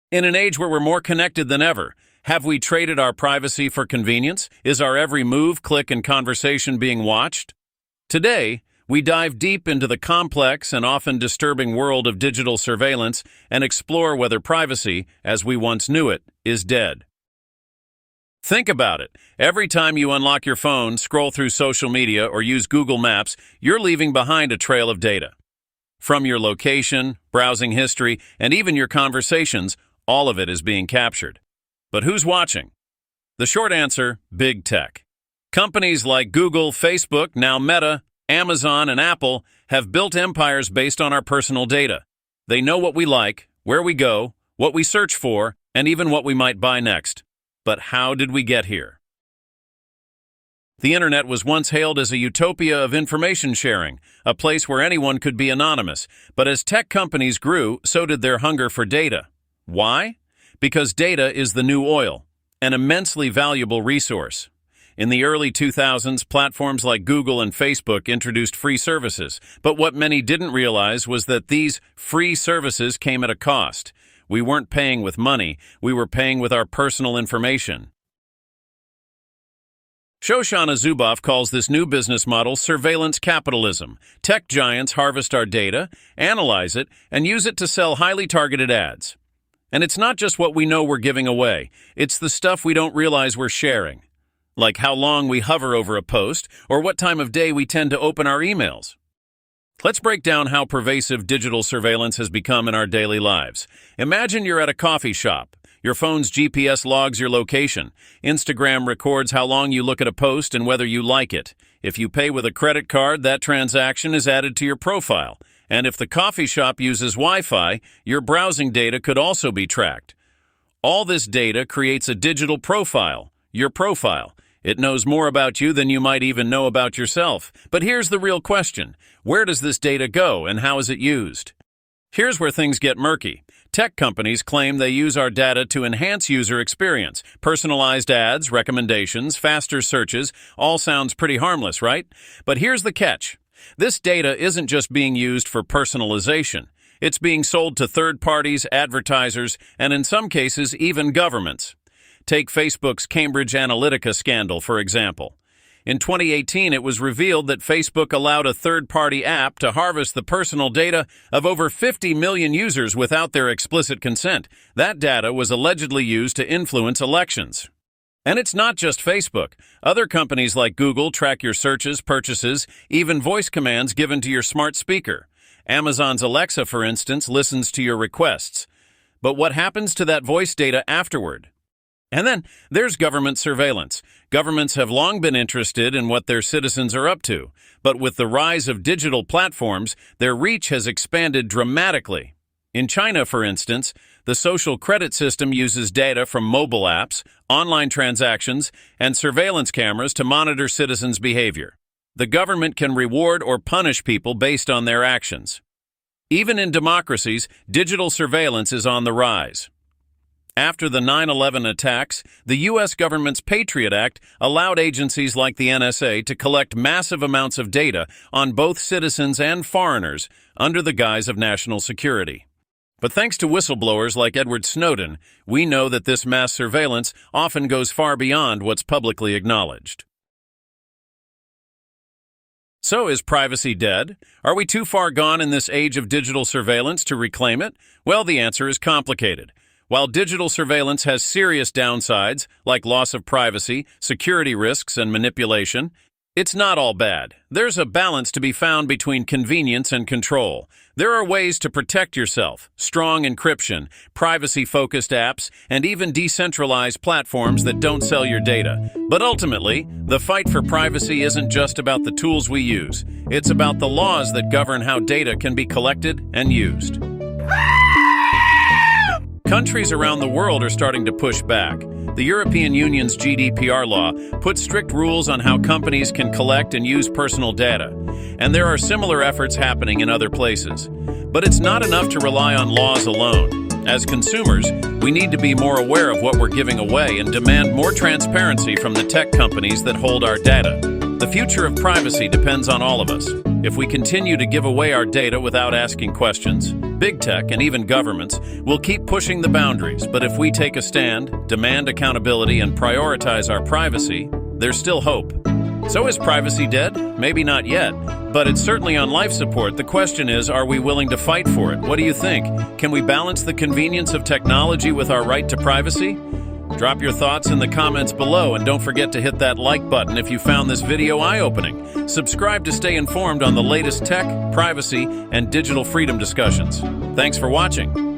In an age where we're more connected than ever, have we traded our privacy for convenience? Is our every move, click, and conversation being watched? Today, we dive deep into the complex and often disturbing world of digital surveillance and explore whether privacy, as we once knew it, is dead. Think about it. Every time you unlock your phone, scroll through social media, or use Google Maps, you're leaving behind a trail of data. From your location, browsing history, and even your conversations, all of it is being captured. But who's watching? The short answer, big tech. Companies like Google, Facebook, now Meta, Amazon, and Apple have built empires based on our personal data. They know what we like, where we go, what we search for, and even what we might buy next. But how did we get here? The internet was once hailed as a utopia of information sharing, a place where anyone could be anonymous. But as tech companies grew, so did their hunger for data. Why? Because data is the new oil, an immensely valuable resource. In the early 2000s, platforms like Google and Facebook introduced free services, but what many didn't realize was that these free services came at a cost. We weren't paying with money, we were paying with our personal information. Shoshana Zuboff calls this new business model surveillance capitalism. Tech giants harvest our data, analyze it, and use it to sell highly targeted ads. And it's not just what we know we're giving away, it's the stuff we don't realize we're sharing. Like how long we hover over a post, or what time of day we tend to open our emails. Let's break down how pervasive digital surveillance has become in our daily lives. Imagine you're at a coffee shop. Your phone's GPS logs your location. Instagram records how long you look at a post and whether you like it. If you pay with a credit card, that transaction is added to your profile. And if the coffee shop uses Wi-Fi, your browsing data could also be tracked. All this data creates a digital profile, your profile. It knows more about you than you might even know about yourself. But here's the real question. Where does this data go and how is it used? Here's where things get murky. Tech companies claim they use our data to enhance user experience. Personalized ads, recommendations, faster searches, all sounds pretty harmless, right? But here's the catch. This data isn't just being used for personalization. It's being sold to third parties, advertisers, and in some cases, even governments. Take Facebook's Cambridge Analytica scandal, for example. In 2018, it was revealed that Facebook allowed a third-party app to harvest the personal data of over 50 million users without their explicit consent. That data was allegedly used to influence elections. And it's not just Facebook. Other companies like Google track your searches, purchases, even voice commands given to your smart speaker. Amazon's Alexa, for instance, listens to your requests. But what happens to that voice data afterward? And then there's government surveillance. Governments have long been interested in what their citizens are up to, but with the rise of digital platforms, their reach has expanded dramatically. In China, for instance, the social credit system uses data from mobile apps, online transactions, and surveillance cameras to monitor citizens' behavior. The government can reward or punish people based on their actions. Even in democracies, digital surveillance is on the rise. After the 9/11 attacks, the U.S. government's Patriot Act allowed agencies like the NSA to collect massive amounts of data on both citizens and foreigners under the guise of national security. But thanks to whistleblowers like Edward Snowden, we know that this mass surveillance often goes far beyond what's publicly acknowledged. So is privacy dead? Are we too far gone in this age of digital surveillance to reclaim it? Well, the answer is complicated. While digital surveillance has serious downsides, like loss of privacy, security risks, and manipulation, it's not all bad. There's a balance to be found between convenience and control. There are ways to protect yourself, strong encryption, privacy-focused apps, and even decentralized platforms that don't sell your data. But ultimately, the fight for privacy isn't just about the tools we use. It's about the laws that govern how data can be collected and used. Countries around the world are starting to push back. The European Union's GDPR law puts strict rules on how companies can collect and use personal data, and there are similar efforts happening in other places. But it's not enough to rely on laws alone. As consumers, we need to be more aware of what we're giving away and demand more transparency from the tech companies that hold our data. The future of privacy depends on all of us. If we continue to give away our data without asking questions, big tech and even governments will keep pushing the boundaries. But if we take a stand, demand accountability, and prioritize our privacy, there's still hope. So is privacy dead? Maybe not yet, but it's certainly on life support. The question is, are we willing to fight for it? What do you think? Can we balance the convenience of technology with our right to privacy? Drop your thoughts in the comments below, and don't forget to hit that like button if you found this video eye-opening. Subscribe to stay informed on the latest tech, privacy, and digital freedom discussions. Thanks for watching.